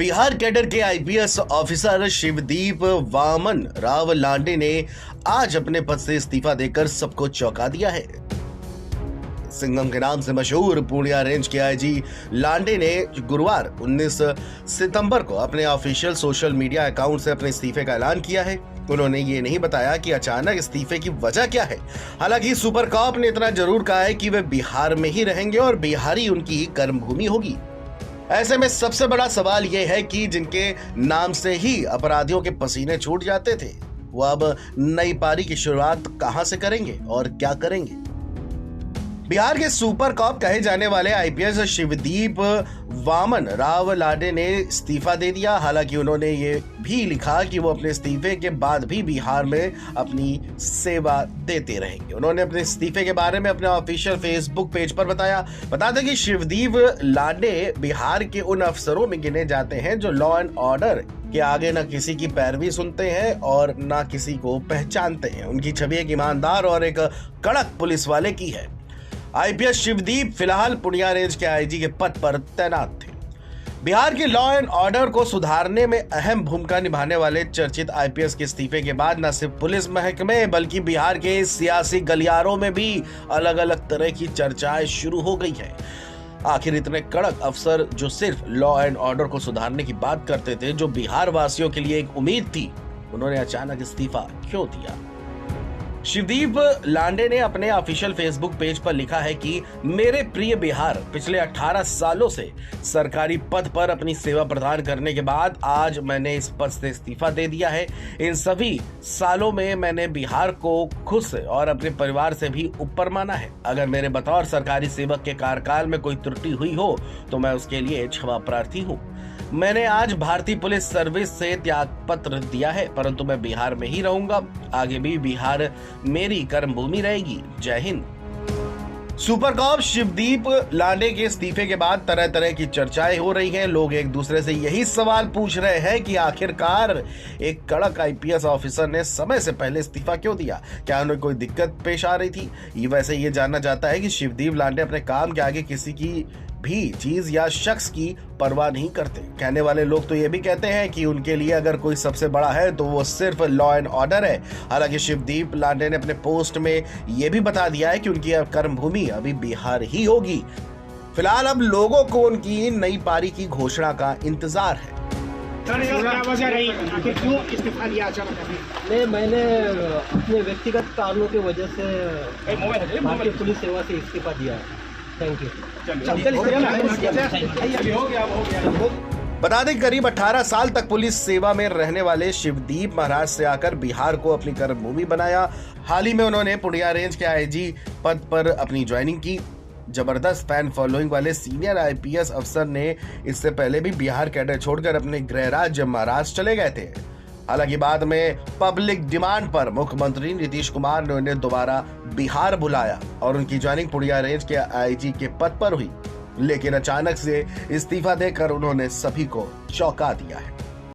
Bihar cadre के IPS officer Shivdeep Vaman Rao लांडे ने आज अपने पद से इस्तीफा देकर सबको चौंका दिया है। सिंघम के नाम से मशहूर पूर्णिया रेंज के आईजी लांडे ने गुरुवार 19 सितंबर को अपने ऑफिशियल सोशल मीडिया अकाउंट से अपने इस्तीफे का ऐलान किया है। उन्होंने ये नहीं बताया कि अचानक इस्तीफे की वजह क्या है। हालांकि सुपर कॉप ने इतना जरूर कहा है कि वे बिहार में ही रहेंगे और बिहार ही उनकी कर्मभूमि होगी। ऐसे में सबसे बड़ा सवाल यह है कि जिनके नाम से ही अपराधियों के पसीने छूट जाते थे, वो अब नई पारी की शुरुआत कहां से करेंगे और क्या करेंगे। बिहार के सुपर कॉप कहे जाने वाले आईपीएस शिवदीप वामन राव लांडे ने इस्तीफा दे दिया। हालांकि उन्होंने ये भी लिखा कि वो अपने इस्तीफे के बाद भी बिहार में अपनी सेवा देते रहेंगे। उन्होंने अपने इस्तीफे के बारे में अपने ऑफिशियल फेसबुक पेज पर बताया। बता दें कि शिवदीप लांडे बिहार के उन अफसरों में गिने जाते हैं जो लॉ एंड ऑर्डर के आगे न किसी की पैरवी सुनते हैं और न किसी को पहचानते हैं। उनकी छवि एक ईमानदार और एक कड़क पुलिस वाले की है। आईपीएस शिवदीप फिलहाल पूर्णिया रेंज के आईजी के पद पर तैनात थे। बिहार के लॉ एंड ऑर्डर को सुधारने में अहम भूमिका निभाने वाले चर्चित आईपीएस के इस्तीफे के बाद न सिर्फ पुलिस महकमे बल्कि बिहार के सियासी गलियारों में भी अलग अलग तरह की चर्चाएं शुरू हो गई है। आखिर इतने कड़क अफसर जो सिर्फ लॉ एंड ऑर्डर को सुधारने की बात करते थे, जो बिहार वासियों के लिए एक उम्मीद थी, उन्होंने अचानक इस्तीफा क्यों दिया। शिवदीप लांडे ने अपने ऑफिशियल फेसबुक पेज पर लिखा है कि मेरे प्रिय बिहार, पिछले 18 सालों से सरकारी पद पर अपनी सेवा प्रदान करने के बाद आज मैंने इस पद से इस्तीफा दे दिया है। इन सभी सालों में मैंने बिहार को खुद से और अपने परिवार से भी ऊपर माना है। अगर मेरे बतौर सरकारी सेवक के कार्यकाल में कोई त्रुटि हुई हो तो मैं उसके लिए क्षमा प्रार्थी हूँ। मैंने आज भारतीय पुलिस सर्विस से त्याग पत्र दिया है, परंतु मैं बिहार में ही रहूंगा। आगे भी बिहार मेरी कर्मभूमि रहेगी। जय हिंद। सुपर कॉप शिवदीप लांडे के इस्तीफे के बाद तरह तरह की चर्चाएं हो रही हैं। लोग एक दूसरे से यही सवाल पूछ रहे हैं कि आखिरकार एक कड़क आईपीएस ऑफिसर ने समय से पहले इस्तीफा क्यों दिया। क्या उन्हें कोई दिक्कत पेश आ रही थी। वैसे ये जानना चाहता है कि शिवदीप लांडे अपने काम के आगे किसी की भी चीज या शख्स की परवाह नहीं करते। कहने वाले लोग तो ये भी कहते हैं कि उनके लिए अगर कोई सबसे बड़ा है तो वो सिर्फ लॉ एंड ऑर्डर है। हालांकि शिवदीप लांडे ने अपने पोस्ट में ये भी बता दिया है कि उनकी कर्मभूमि अभी बिहार ही होगी। फिलहाल अब लोगों को उनकी नई पारी की घोषणा का इंतजार है। मैंने अपने व्यक्तिगत कारणों की वजह से भारतीय पुलिस सेवा से इस्तीफा दिया है। Thank you. बता दें करीब 18 साल तक पुलिस सेवा में रहने वाले शिवदीप महाराष्ट्र से आकर बिहार को अपनी कर्मभूमि बनाया। हाल ही में उन्होंने पूर्णिया रेंज के आईजी पद पर अपनी ज्वाइनिंग की। जबरदस्त फैन फॉलोइंग वाले सीनियर आईपीएस अफसर ने इससे पहले भी बिहार कैडर छोड़कर अपने गृह राज्य महाराष्ट्र चले गए थे। हालांकि बाद में पब्लिक डिमांड पर मुख्यमंत्री नीतीश कुमार ने उन्हें दोबारा बिहार बुलाया और उनकी ज्वाइनिंग पूर्णिया रेंज के आईजी के पद पर हुई। लेकिन अचानक से इस्तीफा देकर उन्होंने सभी को चौंका दिया है।